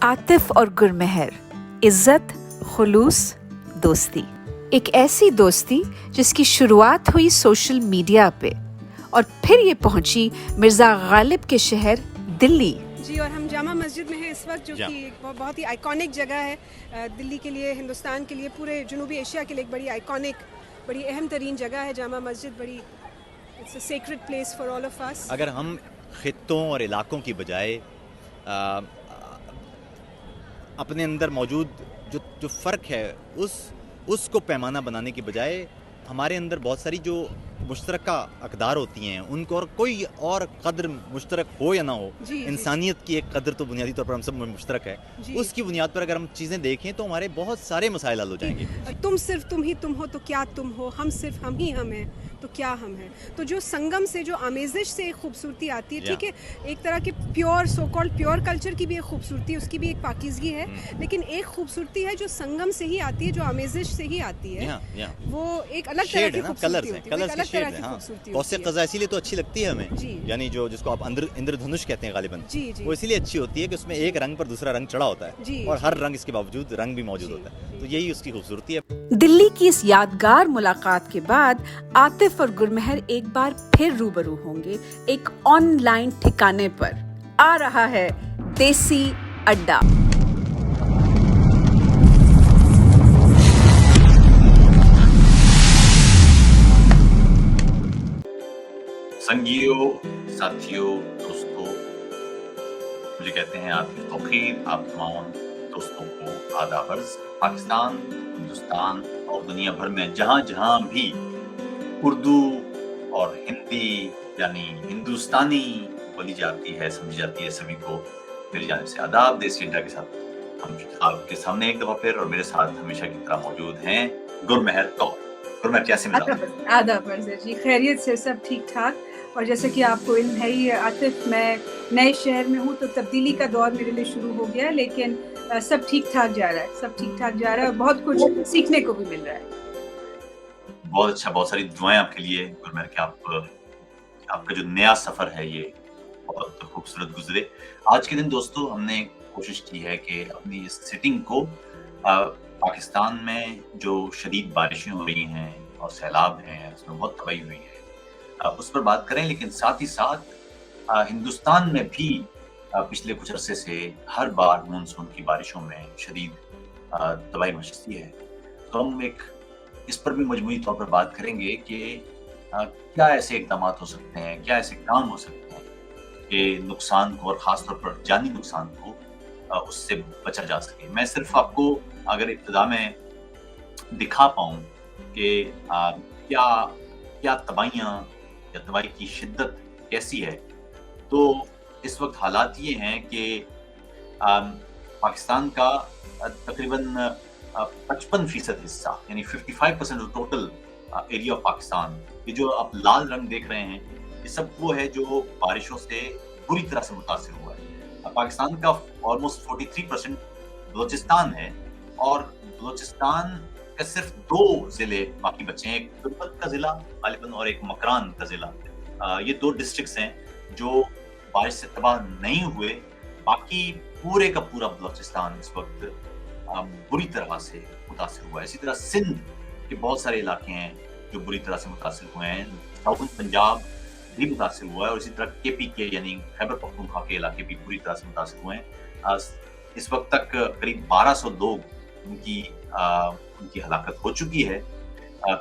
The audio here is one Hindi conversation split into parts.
आतिफ और गुरमेहर, इज्जत, खुलूस, दोस्ती। एक ऐसी दोस्ती जिसकी शुरुआत हुई सोशल मीडिया पे और फिर ये पहुंची मिर्ज़ा गालिब के शहर दिल्ली। जी, और हम जामा मस्जिद में हैं इस वक्त, जो कि एक बहुत ही आइकॉनिक जगह है दिल्ली के लिए, हिंदुस्तान के लिए, पूरे जनूबी एशिया के लिए एक बड़ी आइकॉनिक, बड़ी अहम तरीन जगह है जामा मस्जिद। बड़ी it's a sacred place for all of us. अगर हम खित्तों और इलाकों की बजाय अपने अंदर मौजूद जो फ़र्क है उसको पैमाना बनाने की बजाय हमारे अंदर बहुत सारी जो मुश्तरका अक़दार होती हैं उनको, और कोई और कद्र मुश्तरक हो या ना हो, इंसानियत की एक कद्र तो बुनियादी तौर पर हम सब में मुश्तरक है, उसकी बुनियाद पर अगर हम चीज़ें देखें तो हमारे बहुत सारे मसाइल हल हो जाएंगे। तुम सिर्फ तुम ही तुम हो तो क्या तुम हो, हम सिर्फ हम ही हम हैं तो क्या हम हैं। तो जो संगम से, जो आमेज़िश से एक खूबसूरती आती है, ठीक है, एक तरह के pure, so called pure culture की भी एक खूबसूरती, उसकी भी एक पाकीज़गी है, लेकिन एक खूबसूरती है जो संगम से ही आती है, जो आमेज़िश से ही आती है। वो एक अलग तरह की खूबसूरती होती है, अलग तरह की खूबसूरती कौसे क़ज़ा इसीलिए तो अच्छी लगती है हमें, यानी जो जिसको आप इंद्रधनुष कहते हैं गालिबन, वो इसीलिए अच्छी होती है कि उसमें एक रंग पर दूसरा रंग चढ़ा होता है और हर रंग इसके बावजूद रंग भी मौजूद होता है, तो यही उसकी खूबसूरती है। दिल्ली की इस यादगार मुलाकात के बाद आतिफ और गुरमेहर एक बार फिर रूबरू होंगे एक ऑनलाइन ठिकाने पर। आ रहा है देसी अड्डा। संगियों, साथियों, दोस्तों, मुझे कहते हैं आतिफ तौक़ीर। आप तमाम दोस्तों को आदाब अर्ज़। पाकिस्तान, हिंदुस्तान और दुनिया भर में जहाँ भी उर्दू और हिंदी यानी हिंदुस्तानी बोली जाती है, समझी जाती है, सभी को मेरी जानिब से आदाब। देसी अड्डा के साथ हम आपके सामने एक दफ़ा फिर, और मेरे साथ हमेशा की तरह मौजूद हैं गुरमेहर कौर। गुरमेहर, कैसे मिजाज? आदाब अर्ज़ जी, खैरियत से, सब ठीक ठाक। और जैसे कि आपको इल्म है ही आतिफ, मैं नए शहर में हूँ तो तब्दीली का दौर मेरे लिए शुरू हो गया है, लेकिन सब ठीक ठाक जा रहा है, सब ठीक ठाक जा रहा है और बहुत कुछ सीखने को भी मिल रहा है। बहुत अच्छा, बहुत सारी दुआएं आपके लिए गुरमेहर कि आपका जो नया सफर है ये बहुत खूबसूरत गुजरे। आज के दिन दोस्तों हमने कोशिश की है कि अपनी इस सिटिंग को पाकिस्तान में जो शदीद बारिशें हो रही हैं और सैलाब हैं, उसमें बहुत तबाही हुई है, उस पर बात करें, लेकिन साथ ही साथ हिंदुस्तान में भी पिछले कुछ अरसे से हर बार मानसून की बारिशों में शदीद तबाही मचती है। तो हम इस पर भी मजमूई तौर पर बात करेंगे कि क्या ऐसे इक़दाम हो सकते हैं, क्या ऐसे काम हो सकते हैं कि नुकसान को, और ख़ास तौर पर जानी नुकसान को, उससे बचा जा सके। मैं सिर्फ आपको अगर इब्तिदा में दिखा पाऊँ कि क्या तबाहियाँ या तबाही की शिद्दत कैसी है, तो इस वक्त हालात ये हैं कि पाकिस्तान का तकरीबन 55% हिस्सा, यानी 55% of total area of Pakistan, ये जो आप लाल रंग देख रहे हैं, ये सब वो है जो बारिशों से बुरी तरह से मुतासिर हुआ है। पाकिस्तान का ऑलमोस्ट 43% बलोचिस्तान है, और बलोचिस्तान का सिर्फ 2 ज़िले बाकी बचे हैं, एक तुर्बत का ज़िला गालिबन और एक मकरान का ज़िला। ये 2 डिस्ट्रिक्ट्स हैं जो बारिश से तबाह नहीं हुए। बाकी पूरे का पूरा बलोचिस्तान इस वक्त बुरी तरह से मुतासिर हुआ है। इसी तरह सिंध के बहुत सारे इलाके हैं जो बुरी तरह से मुतासिर हुए हैं। साउथ पंजाब भी मुतासिर हुआ है, और इसी तरह KPK यानी खैबर पख्तूनख्वा के इलाके भी बुरी तरह से मुतासिर हुए हैं। इस वक्त तक करीब 1200 लोग उनकी हलाकत हो चुकी है।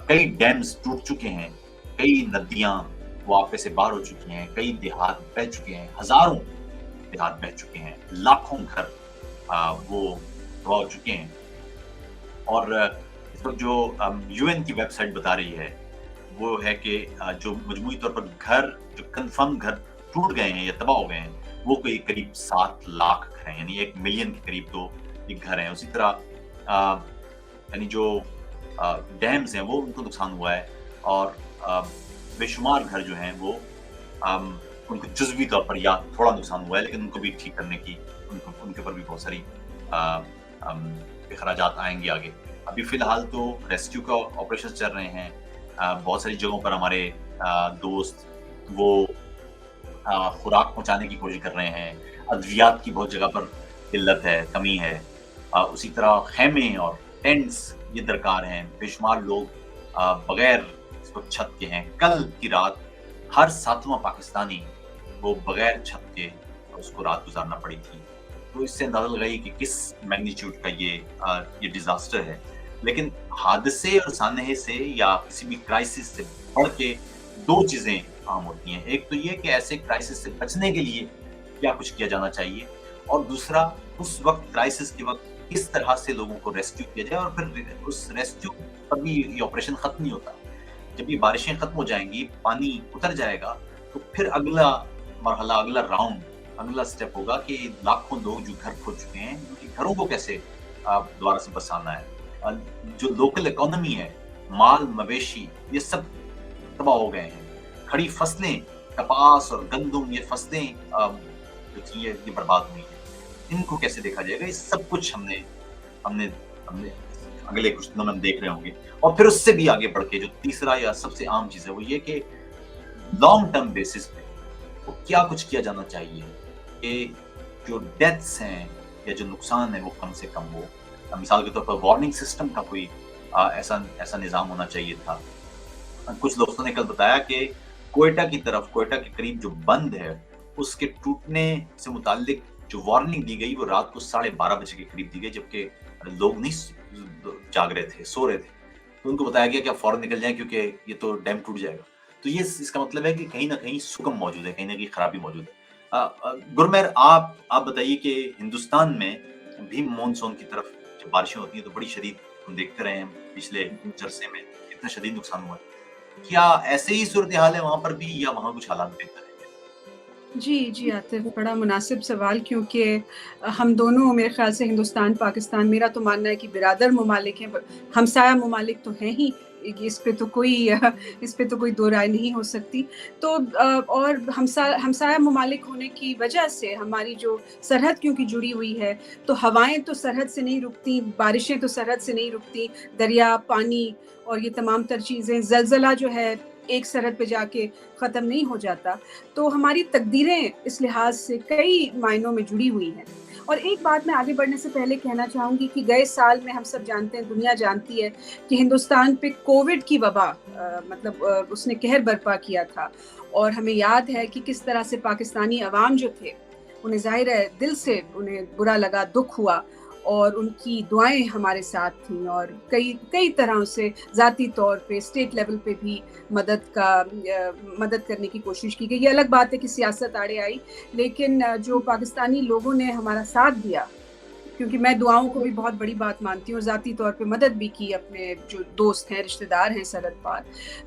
कई डैम्स टूट चुके हैं, कई नदियां वापे से बाहर हो चुकी हैं, कई देहात बह चुके हैं, हजारों देहात बह चुके हैं, लाखों घर वो तबाह हो चुके हैं। और इस वक्त जो UN की वेबसाइट बता रही है वो है कि जो मजमूई तौर पर घर, जो कंफर्म घर टूट गए हैं या तबाह हो गए हैं, वो कोई करीब 7 लाख घर हैं, यानी 1 मिलियन के करीब तो ये घर हैं। उसी तरह यानी जो डैम्स हैं वो उनको नुकसान हुआ है, और बेशुमार घर जो हैं वो उनको जुज़वी तौर पर या थोड़ा नुकसान हुआ है, लेकिन उनको भी ठीक करने की उनके ऊपर भी बहुत सारी अखराजात आएंगे आगे। अभी फ़िलहाल तो रेस्क्यू का ऑपरेशन चल रहे हैं। बहुत सारी जगहों पर हमारे दोस्त वो खुराक पहुंचाने की कोशिश कर रहे हैं। अद्वियात की बहुत जगह पर किल्लत है, कमी है। उसी तरह खेमे और टेंट्स ये दरकार हैं। बेशुमार लोग बगैर इस वक़्त छत के हैं। कल की रात हर 7वां पाकिस्तानी वो बगैर छत के उसको रात गुज़ारना पड़ी थी। तो इससे अंदाज़ा लगाइए कि किस मैग्नीट्यूड का ये डिज़ास्टर है। लेकिन हादसे और सानहे से या किसी भी क्राइसिस से बढ़ के 2 चीज़ें आम होती हैं। एक तो ये कि ऐसे क्राइसिस से बचने के लिए क्या कुछ किया जाना चाहिए, और दूसरा उस वक़्त क्राइसिस के वक़्त किस तरह से लोगों को रेस्क्यू किया जाए, और फिर उस रेस्क्यू पर भी ये ऑपरेशन खत्म नहीं होता। जब ये बारिशें खत्म हो जाएँगी, पानी उतर जाएगा, तो फिर अगला मरहला, अगला राउंड, अगला स्टेप होगा कि लाखों लोग जो घर खो चुके हैं, उनके घरों को कैसे दोबारा से बसाना है। जो लोकल इकोनॉमी है, माल मवेशी ये सब तबाह हो गए हैं। खड़ी फसलें, कपास और गंदम, ये फसलें जो थी ये बर्बाद हुई हैं। इनको कैसे देखा जाएगा? ये सब कुछ हमने हमने हमने अगले कुछ दिनों में हम देख रहे होंगे। और फिर उससे भी आगे बढ़ के जो तीसरा या सबसे आम चीज़ है वो ये कि लॉन्ग टर्म बेसिस पे वो क्या कुछ किया जाना चाहिए कि जो डेथ्स हैं या जो नुकसान है वो कम से कम हो। मिसाल के तौर पर वार्निंग सिस्टम का कोई ऐसा निज़ाम होना चाहिए था। कुछ दोस्तों ने कल बताया कि क्वेटा के करीब जो बंद है, उसके टूटने से मुताल्लिक जो वार्निंग दी गई वो रात को 12:30 बजे के करीब दी गई, जबकि लोग नहीं जाग रहे थे, सो रहे थे। तो उनको बताया गया कि आप फौरन निकल जाएं क्योंकि ये तो डैम टूट जाएगा। तो ये इसका मतलब है कि कहीं न कहीं सुगम मौजूद है, कहीं न कहीं खराबी मौजूद है। गुरमेहर, आप बताइए कि हिंदुस्तान में भी मॉनसून की तरफ जब बारिशें होती हैं तो बड़ी शदीद हम देखते रहे हैं पिछले कुछ अरसे में, कितना शदीद नुकसान हुआ है। क्या ऐसे ही सूरत-ए-हाल है वहाँ पर भी, या वहाँ कुछ हालात बेहतर है? जी, आतिफ़, बड़ा मुनासिब सवाल, क्योंकि हम दोनों मेरे ख़्याल से हिंदुस्तान, पाकिस्तान, मेरा तो मानना है कि बिरादर ममालिक हैं, हमसाया ममालिक तो हैं ही, इस पे तो कोई दो राय नहीं हो सकती। तो और हमसाया ममालिक होने की वजह से हमारी जो सरहद क्योंकि जुड़ी हुई है, तो हवाएँ तो सरहद से नहीं रुकती, बारिशें तो सरहद से नहीं रुकती, दरिया, पानी और ये तमाम तर चीज़ें, ज़लज़ला जो है एक सरहद पे जाके ख़त्म नहीं हो जाता। तो हमारी तकदीरें इस लिहाज से कई मायनों में जुड़ी हुई हैं। और एक बात मैं आगे बढ़ने से पहले कहना चाहूँगी कि गए साल में हम सब जानते हैं, दुनिया जानती है कि हिंदुस्तान पे कोविड की वबा उसने कहर बर्पा किया था। और हमें याद है कि किस तरह से पाकिस्तानी अवाम जो थे, उन्हें ज़ाहिर है दिल से उन्हें बुरा लगा, दुःख हुआ, और उनकी दुआएं हमारे साथ थीं, और कई तरह से ज़ाती तौर पे, स्टेट लेवल पे भी मदद करने की कोशिश की गई। ये अलग बात है कि सियासत आड़े आई, लेकिन जो पाकिस्तानी लोगों ने हमारा साथ दिया, क्योंकि मैं दुआओं को भी बहुत बड़ी बात मानती हूँ, और ज़ाती तौर पे मदद भी की अपने जो दोस्त हैं, रिश्तेदार हैं सरहद पार,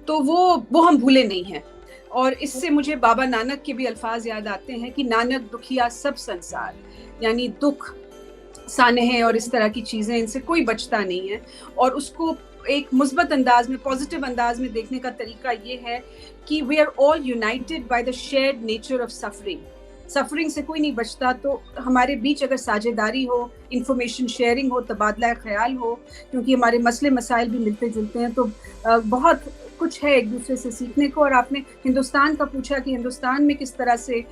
तो वो हम भूले नहीं हैं। और इससे मुझे बाबा नानक के भी अल्फाज याद आते हैं कि नानक दुखिया सब संसार, यानी दुख, सानहे और इस तरह की चीज़ें, इनसे कोई बचता नहीं है। और उसको एक मुस्बत अंदाज में, पॉजिटिव अंदाज में देखने का तरीका ये है कि we are all united by the shared nature of suffering से कोई नहीं बचता। तो हमारे बीच अगर साझेदारी हो, इंफॉर्मेशन शेयरिंग हो, तबादला ख्याल हो, क्योंकि हमारे मसले मसाइल भी मिलते जुलते हैं, तो बहुत कुछ है एक दूसरे से सीखने को। और आपने हिंदुस्तान का पूछा कि हिंदुस्तान में किस तरह से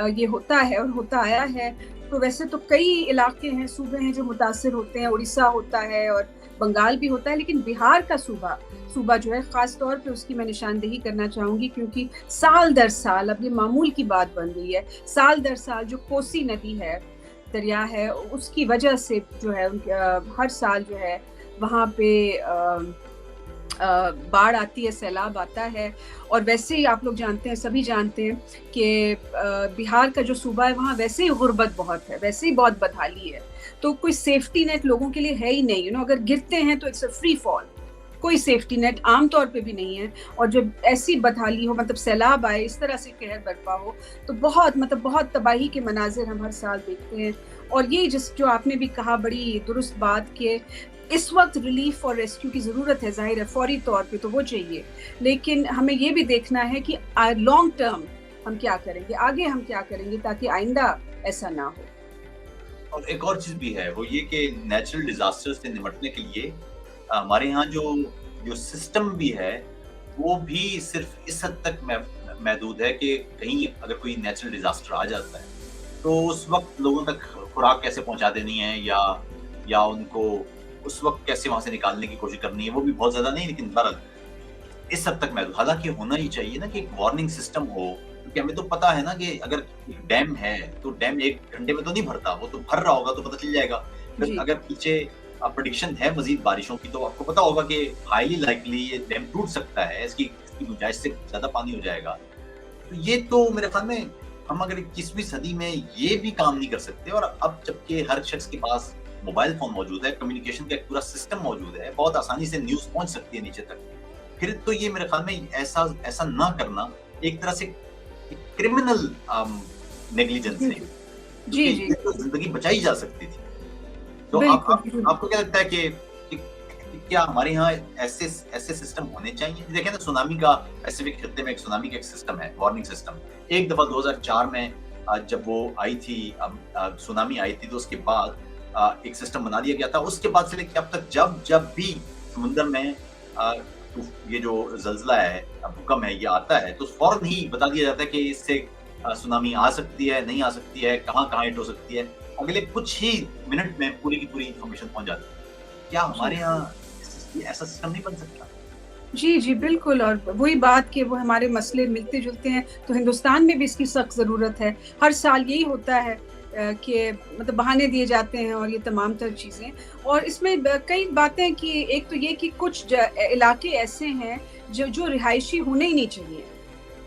ये होता है और होता आया है, तो वैसे तो कई इलाके हैं, सूबे हैं जो मुतासिर होते हैं, उड़ीसा होता है और बंगाल भी होता है, लेकिन बिहार का सूबा जो है, ख़ास तौर पे उसकी मैं निशानदेही करना चाहूँगी, क्योंकि साल दर साल, अब ये मामूल की बात बन गई है, साल दर साल जो कोसी नदी है, दरिया है, उसकी वजह से जो है हर साल जो है वहाँ पे बाढ़ आती है, सैलाब आता है। और वैसे ही आप लोग जानते हैं, सभी जानते हैं कि बिहार का जो सूबा है वहाँ वैसे ही गुर्बत बहुत है, वैसे ही बहुत बदहाली है, तो कोई सेफ्टी नेट लोगों के लिए है ही नहीं। अगर गिरते हैं तो इट्स अ फ्री फॉल, कोई सेफ्टी नेट आम तौर पे भी नहीं है। और जब ऐसी बदहाली हो, सैलाब आए, इस तरह से कहर बर्पा हो, तो बहुत तबाही के मनाजिर हम हर साल देखते हैं। और ये जो आपने भी कहा, बड़ी दुरुस्त बात कि इस वक्त रिलीफ और रेस्क्यू की ज़रूरत है, जाहिर है फौरी तौर पे तो वो चाहिए, लेकिन हमें ये भी देखना है कि लॉन्ग टर्म हम क्या करेंगे, आगे हम क्या करेंगे ताकि आइंदा ऐसा ना हो। और एक और चीज़ भी है, वो ये कि नेचुरल डिज़ास्टर से निपटने के लिए हमारे यहाँ जो सिस्टम भी है, वो भी सिर्फ इस हद तक महदूद है कि कहीं अगर कोई नेचुरल डिज़ास्टर आ जाता है, तो उस वक्त लोगों तक खुराक कैसे पहुंचा देनी है या उनको उस वक्त कैसे वहां से निकालने की कोशिश करनी है, वो भी बहुत ज्यादा नहीं, लेकिन बहरहाल इस हद तक महदूद। हालांकि होना ही चाहिए ना कि एक वार्निंग सिस्टम हो, क्योंकि हमें तो पता है ना कि अगर एक डैम है तो डैम 1 घंटे में तो नहीं भरता, वो तो भर रहा होगा तो पता चल जाएगा। फिर जी अगर पीछे प्रेडिक्शन है मजीद बारिशों की, तो आपको पता होगा कि हाईली लाइकली ये डैम टूट सकता है, इसकी गुंजाइश से ज्यादा पानी हो जाएगा। तो ये तो मेरे ख्याल में हम अगर 21वीं सदी में ये भी काम नहीं कर सकते, और अब जबकि हर शख्स के पास मोबाइल फोन मौजूद है, कम्युनिकेशन का एक पूरा सिस्टम मौजूद है, बहुत आसानी से न्यूज पहुंच सकती है नीचे तक, फिर तो ये मेरे ख्याल में ऐसा ना करना एक तरह से क्रिमिनल नेग्लिजेंस जी है, जी क्योंकि जी ये तो जिंदगी बचाई जा सकती थी। तो बिल्कुल आपको क्या लगता है कि क्या हमारे यहाँ ऐसे सिस्टम होने चाहिए? देखें ना, सुनामी का पैसिफिक खित्ते में एक सुनामी का एक सिस्टम है, वार्निंग सिस्टम। एक दफा 2004 में जब वो आई थी, सुनामी आई थी, तो उसके बाद एक सिस्टम बना दिया गया था। उसके बाद से लेकर अब तक जब भी समुद्र में ये जो जल्जला है, भूकंप है, ये आता है, तो फौरन ही बता दिया जाता है कि इससे सुनामी आ सकती है, नहीं आ सकती है, कहाँ हिट हो सकती है। अगले कुछ ही मिनट में पूरी की पूरी इंफॉर्मेशन पहुंच जाती है। क्या हमारे यहाँ ऐसा सिस्टम नहीं बन सकता? जी, जी, बिल्कुल। और वही बात कि वो हमारे मसले मिलते-जुलते हैं, तो हिंदुस्तान में भी इसकी सख्त ज़रूरत है। हर साल यही होता है कि मतलब बहाने दिए जाते हैं और ये तमाम तर चीज़ें। और इसमें कई बातें कि एक तो ये कि कुछ इलाके ऐसे हैं जो रिहायशी होने ही नहीं चाहिए।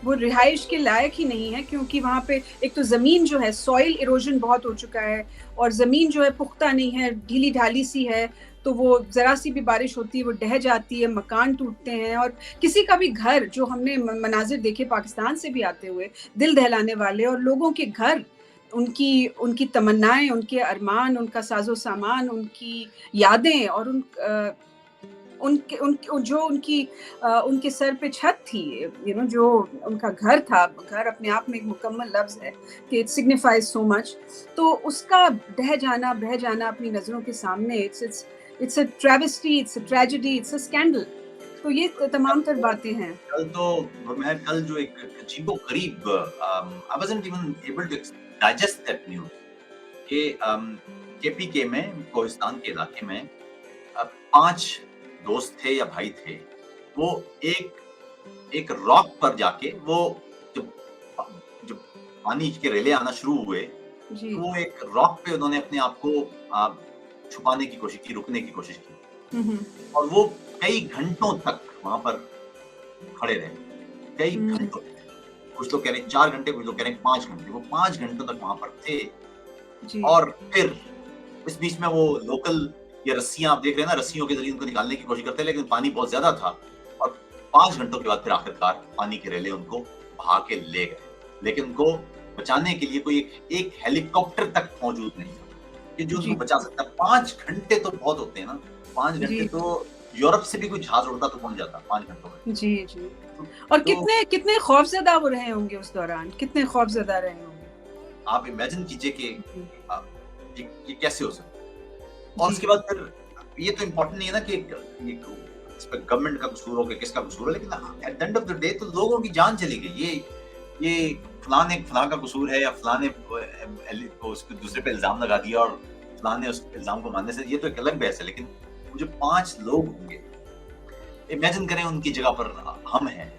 वो रिहाइश के लायक ही नहीं है, क्योंकि वहाँ पे एक तो ज़मीन जो है, सॉइल इरोजन बहुत हो चुका है, और ज़मीन जो है पुख्ता नहीं है, ढीली-ढाली सी है, तो वो ज़रा सी भी बारिश होती है वो ढह जाती है, मकान टूटते हैं। और किसी का भी घर, जो हमने मनाज़िर देखे पाकिस्तान से भी आते हुए, दिल दहलाने वाले, और लोगों के घर, उनकी उनकी तमन्नाएँ, उनके अरमान, उनका साज़ो-सामान, उनकी यादें, और उनके उनके जो उनकी उनके सर पे छत थी, जो उनका घर था। घर अपने आप में एक मुकम्मल लफ्ज़ है कि इट सिग्निफाइज सो मच। तो उसका ढह जाना, बह जाना अपनी नज़रों के सामने, it's a travesty, it's a tragedy, it's a scandal. तो ये तमाम तर बातें हैं। कल जो एक अजीबो-गरीब, I wasn't even able to digest that news कि केपीके में, कोहिस्तान के इलाके में 5 दोस्त थे या भाई थे। वो एक रॉक पर जाके, वो जब जब पानी के रेले आना शुरू हुए, जी। तो वो एक रॉक पे उन्होंने अपने आप को छुपाने की कोशिश की, रुकने की कोशिश की, हुँ, और वो कई घंटों तक वहां पर खड़े रहे। कई हुँ। घंटों, कुछ लोग कह रहे हैं 4 घंटे, कुछ लोग कह रहे हैं 5 घंटे। वो 5 घंटों तक वहां पर थे, जी। और फिर इस बीच में वो लोकल, ये रस्सियां आप देख रहे हैं ना, रस्सियों के जरिए उनको निकालने की कोशिश करते हैं, लेकिन पानी बहुत ज्यादा था, और 5 घंटों के बाद फिर आखिरकार पानी के रेले उनको बहा के ले गए। लेकिन उनको बचाने के लिए कोई एक हेलीकॉप्टर तक मौजूद नहीं था कि जो जी। उनको बचा सकता। 5 घंटे तो बहुत होते हैं ना, 5 घंटे जी। तो यूरोप से भी कोई जहाज उड़ता तो पहुंच जाता 5 घंटों में। जी, जी। और तो कितने खौफज़दा वो रहे होंगे उस दौरान, कितने खौफज़दा रहे होंगे। आप इमेजिन कीजिए कि जी। ये कैसे हो सकता है। और उसके बाद फिर ये तो इम्पोर्टेंट नहीं है ना कि इस पे गवर्नमेंट का कसूर हो कि किसका कसूर है, लेकिन at the end of the day तो लोगों की जान चली गई। ये फलां का कसूर है, या फलां ने को उसके दूसरे पे इल्जाम लगा दिया और फलां ने उस इल्जाम को मानने से, ये तो एक अलग बहस है। लेकिन वो जो 5 लोग होंगे, इमेजिन करें उनकी जगह पर हम हैं,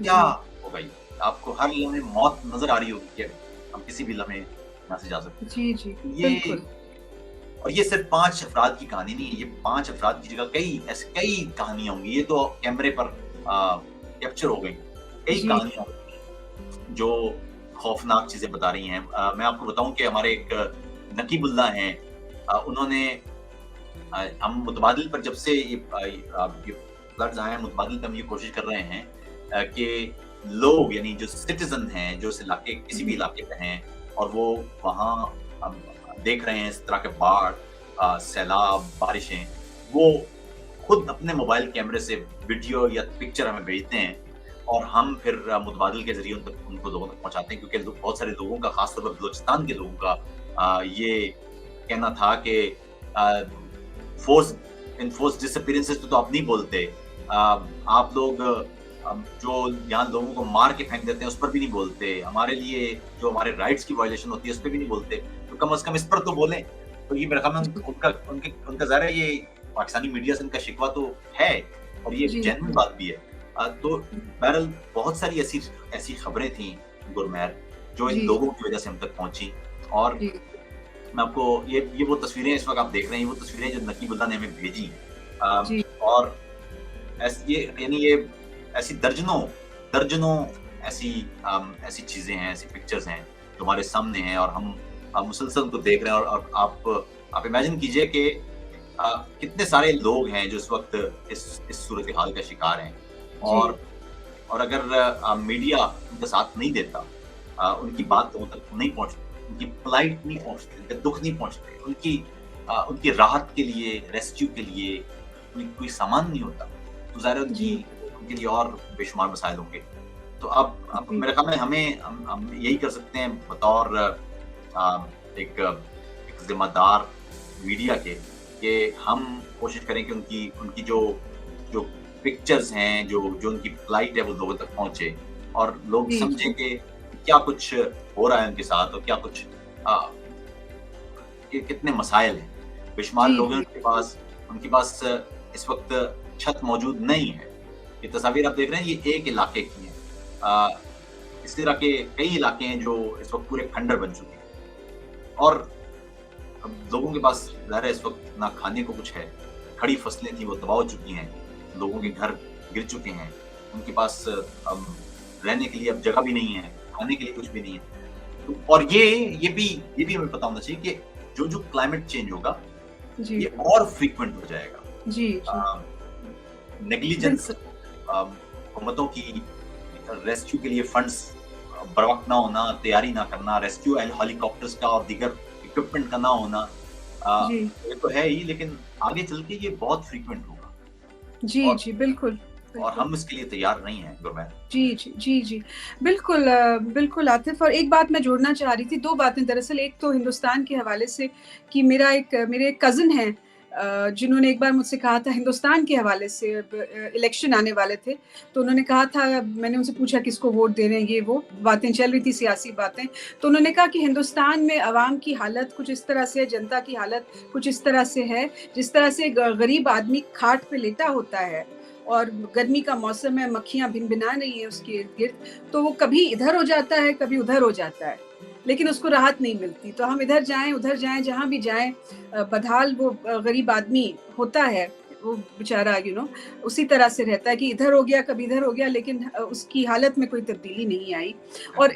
क्या होगा? ये आपको हर लम्हे मौत नजर आ रही होगी कि हम किसी भी लम्हे यहाँ से जा सकते हैं। जी, जी, ये बिल्कुल। और ये सिर्फ 5 अफराद की कहानी नहीं है, ये 5 अफराद की जगह कई कहानियां होंगी। ये तो कैमरे पर कैप्चर हो गई, कई जी। कहानियां होंगी जो खौफनाक चीजें बता रही हैं। मैं आपको बताऊं कि हमारे एक नकीबुल्लाह हैं, उन्होंने हम मुतबादिल पर जब से ये फ्लड्स आए हैं, मुतबादिल पे हम ये कोशिश कर रहे हैं कि लोग, यानी जो सिटीजन हैं, जो इस इलाके, किसी भी इलाके पे हैं, और वो वहाँ हम देख रहे हैं इस तरह के बाढ़, सैलाब, बारिशें, वो खुद अपने मोबाइल कैमरे से वीडियो या पिक्चर हमें भेजते हैं, और हम फिर मुतबादिल के जरिए उनको लोगों तक पहुंचाते हैं। क्योंकि बहुत सारे लोगों का, खासतौर पर बलूचिस्तान के लोगों का ये कहना था कि फोर्स डिसअपीयरेंसेस तो आप नहीं बोलते, आप लोग जो यहाँ लोगों को मार के फेंक देते हैं उस पर भी नहीं बोलते, हमारे लिए जो हमारे राइट्स की वायलेशन होती है उस पर भी नहीं बोलते। तो कम से कम इस पर तो बोलें। तो ये मेरे ख्याल में उनका ज़ाहिर है, ये पाकिस्तानी मीडिया से इनका शिकवा तो है और ये जी। जेन्युइन बात भी है। तो बहरहाल बहुत सारी ऐसी खबरें थी गुरमहर, जो इन जी। लोगों की वजह से हम तक पहुंची। और जी। मैं आपको ये वो तस्वीरें इस वक्त आप देख रहे हैं, वो तस्वीरें जो नकीबुल्लाह ने हमें भेजी, जी। और ये ऐसी दर्जनों ऐसी चीजें हैं, ऐसी पिक्चर्स हैं जो हमारे सामने हैं, और हम मुसलसल उनको देख रहे हैं। और आप इमेजिन कीजिए कि कितने सारे लोग हैं जो इस वक्त इस सूरत हाल का शिकार हैं, और अगर मीडिया उनका साथ नहीं देता, उनकी बात उन तक नहीं पहुंचती, उनकी प्लाइट नहीं पहुंचती, उनके दुख नहीं पहुंचते, उनकी राहत के लिए, रेस्क्यू के लिए कोई सामान नहीं होता, तो ज़ाहिर है उनके लिए और बेशुमार मसाइल होंगे। तो अब मेरे ख्याल में हम यही कर सकते हैं बतौर एक जिम्मेदार मीडिया के, कि हम कोशिश करें कि उनकी जो पिक्चर्स हैं, जो उनकी फ्लाइट है, वो लोगों तक पहुंचे, और लोग समझें कि क्या कुछ हो रहा है उनके साथ, और क्या कुछ कितने मसाइल हैं। बेशुमार लोग हैं उनके पास इस वक्त छत मौजूद नहीं है। ये तस्वीर आप देख रहे हैं, ये एक इलाके की है। इस तरह के कई इलाके हैं जो इस वक्त पूरे खंडर बन चुके हैं, और अब लोगों के पास ज़ाहिर है इस वक्त ना खाने को कुछ है, खड़ी फसलें थी वो तबाह हो चुकी हैं, लोगों के घर गिर चुके हैं, उनके पास अब रहने के लिए अब जगह भी नहीं है, खाने के लिए कुछ भी नहीं है। तो और ये भी हमें पता होना चाहिए कि जो क्लाइमेट चेंज होगा, ये और फ्रीक्वेंट हो जाएगा। नेग्लिजेंस, हुकूमतों की रेस्क्यू के लिए फंड्स बरवक्त ना होना, तैयारी ना करना, रेस्क्यू हेलीकॉप्टर्स का और दीगर इक्विपमेंट का ना होना, ये तो है ही, लेकिन आगे चल के ये बहुत फ्रीक्वेंट होगा। जी, बिल्कुल। और हम इसके लिए तैयार नहीं हैं गुरमहर। जी। बिल्कुल आतिफ, और एक बात मैं जोड़ना चाह रही थी, 2 बातें दरअसल। एक तो हिंदुस्तान के हवाले से कि मेरे एक कज़न हैं जिन्होंने एक बार मुझसे कहा था हिंदुस्तान के हवाले से, इलेक्शन आने वाले थे, तो उन्होंने कहा था, मैंने उनसे पूछा किसको वोट दे रहे हैं, ये वो बातें चल रही थी, सियासी बातें, तो उन्होंने कहा कि हिंदुस्तान में अवाम की हालत कुछ इस तरह से है, जनता की हालत कुछ इस तरह से है, जिस तरह से गरीब आदमी खाट पे लेटा होता है और गर्मी का मौसम है, मक्खियाँ भिनभिना रही हैं उसके इर्द-गिर्द, तो वो कभी इधर हो जाता है, कभी उधर हो जाता है, लेकिन उसको राहत नहीं मिलती। तो हम इधर जाएँ, उधर जाएँ, जहाँ भी जाएँ, बदहाल वो गरीब आदमी होता है, वो बेचारा उसी तरह से रहता है कि इधर हो गया, कभी इधर हो गया, लेकिन उसकी हालत में कोई तब्दीली नहीं आई। और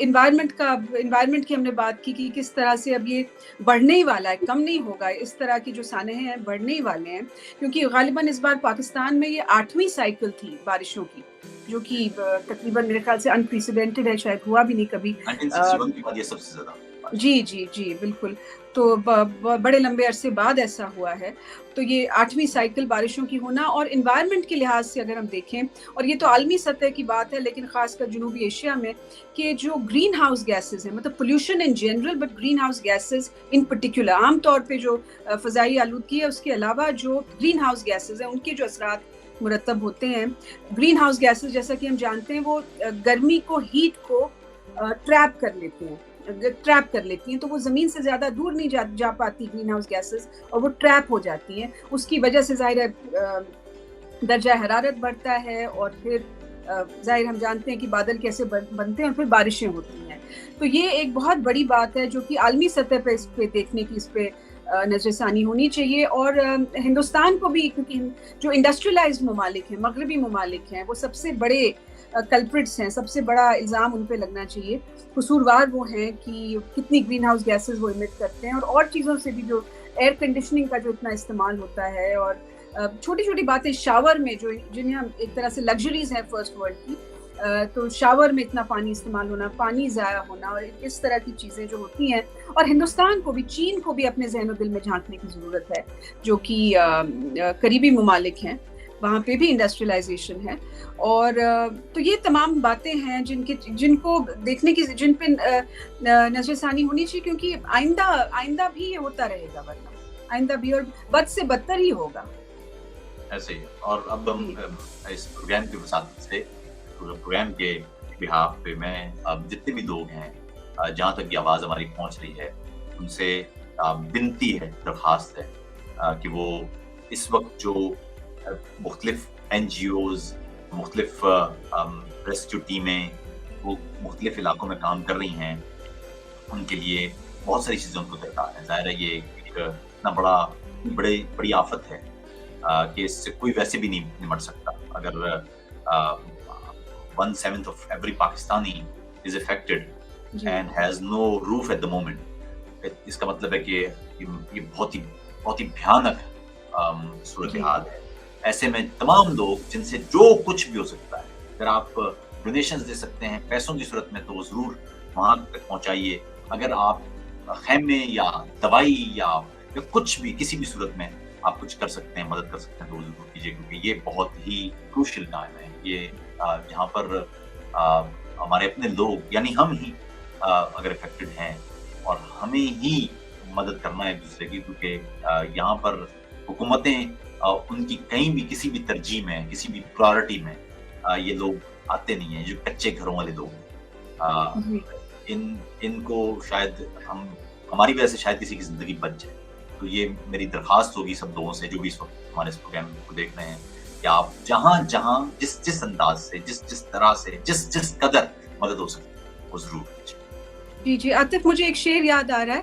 एनवायरनमेंट की हमने बात की कि किस तरह से अब ये बढ़ने ही वाला है, कम नहीं होगा। इस तरह की जो सानहे हैं बढ़ने ही वाले हैं, क्योंकि गालिबन इस बार पाकिस्तान में ये 8वीं साइकिल थी बारिशों की, जो कि तकरीबन मेरे ख्याल से अनप्रेसिडेंटेड है, शायद हुआ भी नहीं कभी। 1961 के बाद ये सबसे ज़्यादा। जी, बिल्कुल। तो बड़े लंबे अरसे बाद ऐसा हुआ है। तो ये 8वीं साइकिल बारिशों की होना, और एनवायरनमेंट के लिहाज से अगर हम देखें, और ये तो आलमी सतह की बात है, लेकिन ख़ासकर जनूबी एशिया में, कि जो ग्रीन हाउस गैसेज़ हैं, मतलब pollution in general, but green house gases in particular, आम तौर पे जो फ़ज़ाई आलूदगी है, उसके अलावा जो ग्रीन हाउस गैसेज़ हैं, उनके जो असरात मुरतब होते हैं। ग्रीन हाउस गैसेज़, जैसा कि हम जानते हैं, वो गर्मी को, हीट को ट्रैप कर लेती हैं, तो वो ज़मीन से ज़्यादा दूर नहीं जा पाती ग्रीन हाउस गैसेस, और वो ट्रैप हो जाती हैं। उसकी वजह से ज़ाहिर है दर्जा हरारत बढ़ता है, और फिर ज़ाहिर हम जानते हैं कि बादल कैसे बनते हैं, और फिर बारिशें होती हैं। तो ये एक बहुत बड़ी बात है जो कि आलमी सतह पे इस पे देखने की, इस पे नज़रसानी होनी चाहिए। और हिंदुस्तान को भी, क्योंकि जो इंडस्ट्रियलाइज्ड ममालिक हैं, मगरबी ममालिक हैं, वो सबसे बड़े कल्प्रिट्स हैं, सबसे बड़ा इल्ज़ाम उन पे लगना चाहिए। कसूरवार वो हैं कि कितनी ग्रीन हाउस गैसेस वो इमिट करते हैं, और चीज़ों से भी, जो एयर कंडीशनिंग का जो इतना इस्तेमाल होता है, और छोटी-छोटी बातें, शावर में जिन्हें हम एक तरह से लग्जरीज़ हैं फर्स्ट वर्ल्ड की, तो शावर में इतना पानी इस्तेमाल होना, पानी ज़ाया होना, और इस तरह की चीज़ें जो होती हैं। और हिंदुस्तान को भी, चीन को भी अपने ज़हन दिल में झांकने की ज़रूरत है, जो कि करीबी ममालिक हैं, वहाँ पे भी इंडस्ट्रियलाइजेशन है। और तो ये तमाम बातें हैं जिनको देखने की, जिन पे नज़रसानी होनी चाहिए, क्योंकि आइंदा भी ये होता रहेगा, वरना आइंदा भी और बद से बदतर ही होगा। ऐसे ही। और अब हम इस प्रोग्राम के साथ से, प्रोग्राम के बिहाफ पे मैं, अब जितने भी लोग हैं जहाँ तक ये आवाज़ हमारी पहुँच रही है, उनसे विनती है, दरख्वास्त है कि वो इस वक़्त जो मुख्तलिफ़ एनजीओज़, मुख्तलिफ़ रेस्क्यू टीमें, वो मुख्तलिफ़ इलाकों में काम कर रही हैं, उनके लिए बहुत सारी चीज़ें उनको दरकार है। ज़ाहिर है ये एक इतना बड़ी आफ़त है कि इससे कोई वैसे भी नहीं निपट सकता। अगर 1/7 of every Pakistani is affected and has no roof at the moment, इसका मतलब है कि ये बहुत ही भयानक सूरत हाल है। ऐसे में तमाम लोग जिनसे जो कुछ भी हो सकता है, अगर आप डोनेशंस दे सकते हैं पैसों की सूरत में, तो वो ज़रूर वहाँ तक पहुँचाइए। अगर आप ख़ैमे या दवाई या कुछ भी, किसी भी सूरत में आप कुछ कर सकते हैं, मदद कर सकते हैं, तो वो ज़रूर कीजिए, क्योंकि ये बहुत ही क्रूशियल टाइम है। ये जहाँ पर हमारे अपने लोग यानी हम ही अगर इफेक्टेड हैं, और हमें ही मदद करना है एक दूसरे की, क्योंकि यहाँ पर हुकूमतें उनकी कहीं भी किसी भी तरजीह में, किसी भी प्रायोरिटी में ये लोग आते नहीं हैं, जो कच्चे घरों वाले लोग इनको शायद हमारी वजह से शायद किसी की जिंदगी बच जाए। तो ये मेरी दरख्वास्त होगी सब लोगों से जो भी इस वक्त हमारे इस प्रोग्राम को देख रहे हैं, कि आप जहाँ जिस अंदाज से, जिस तरह से, जिस कदर मदद हो सकती है वो जरूर कीजिए। जी, आतिफ, मुझे एक शेर याद आ रहा है,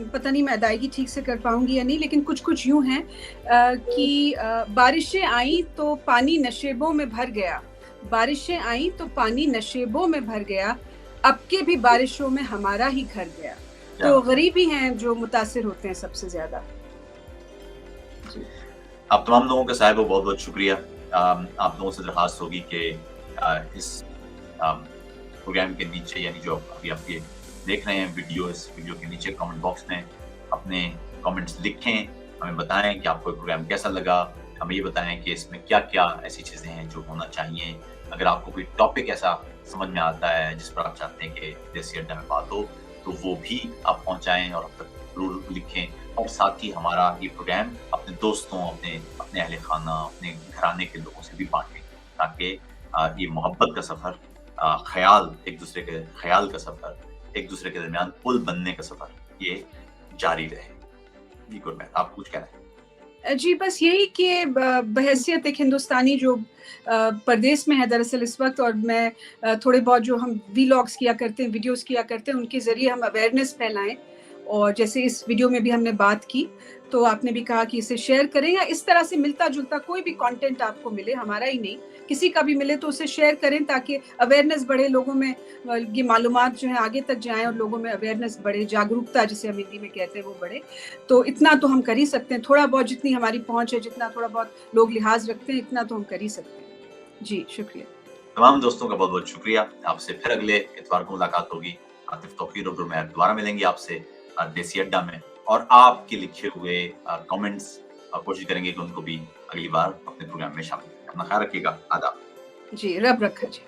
पता नहीं मैं अदायगी ठीक से कर पाऊंगी या नहीं, लेकिन कुछ यूं है कि बारिशें आई तो पानी नशेबों में भर गया, बारिशें आई तो पानी नशेबों में भर गया, अब के भी बारिशों में हमारा ही घर गया। तो गरीबी हैं जो मुतासिर होते हैं सबसे ज्यादा। आप तमाम लोगों का साहिब बहुत बहुत शुक्रिया। आप लोगों से दरख्वास्त होगी कि इस प्रोग्राम के नीचे, यानी जो अभी आप ये देख रहे हैं वीडियो, इस वीडियो के नीचे कमेंट बॉक्स में अपने कमेंट्स लिखें, हमें बताएं कि आपको प्रोग्राम कैसा लगा, हमें ये बताएं कि इसमें क्या क्या ऐसी चीज़ें हैं जो होना चाहिए। अगर आपको कोई टॉपिक ऐसा समझ में आता है जिस पर आप चाहते हैं कि देसी अड्डा में बात हो, तो वो भी आप पहुंचाएं और अब तक जरूर लिखें। और साथ ही हमारा ये प्रोग्राम अपने दोस्तों, अपने अहले खाना, अपने घराने के लोगों से भी बांटें, ताकि ये मोहब्बत का सफ़र, ख्याल, एक दूसरे के ख्याल का सफ़र, एक दूसरे के दरमियान पुल बनने का सफ़र, ये जारी रहे। जी गुरमीत, आप कुछ कह रहे हैं? जी, बस यही कि बहैसियत एक हिंदुस्तानी जो परदेश में है दरअसल इस वक्त, और मैं थोड़े बहुत जो हम वीलॉग्स किया करते हैं, वीडियोस किया करते हैं, उनके ज़रिए हम अवेयरनेस फैलाएं। और जैसे इस वीडियो में भी हमने बात की, तो आपने भी कहा कि इसे शेयर करें, या इस तरह से मिलता जुलता कोई भी कंटेंट आपको मिले, हमारा ही नहीं, किसी का भी मिले, तो उसे शेयर करें, ताकि अवेयरनेस बढ़े, लोगों में ये मालूमात जो है आगे तक जाएं और लोगों में अवेयरनेस बढ़े, जागरूकता जिसे हम हिंदी में कहते हैं वो बढ़े। तो इतना तो हम कर ही सकते हैं, थोड़ा बहुत, जितनी हमारी पहुंच है, जितना थोड़ा बहुत लोग लिहाज रखते हैं, इतना तो हम कर ही सकते हैं। जी शुक्रिया। तमाम दोस्तों का बहुत बहुत शुक्रिया। आपसे फिर अगले इतवार को मुलाकात होगी। आतिफ तौकीर और गुरमीत दोबारा मिलेंगे आपसे देसी अड्डा में, और आपके लिखे हुए कमेंट्स कोशिश करेंगे कि उनको भी अगली बार अपने प्रोग्राम में शामिल करें। अपना ख्याल रखिएगा। आदाब। जी, रब रखा जी।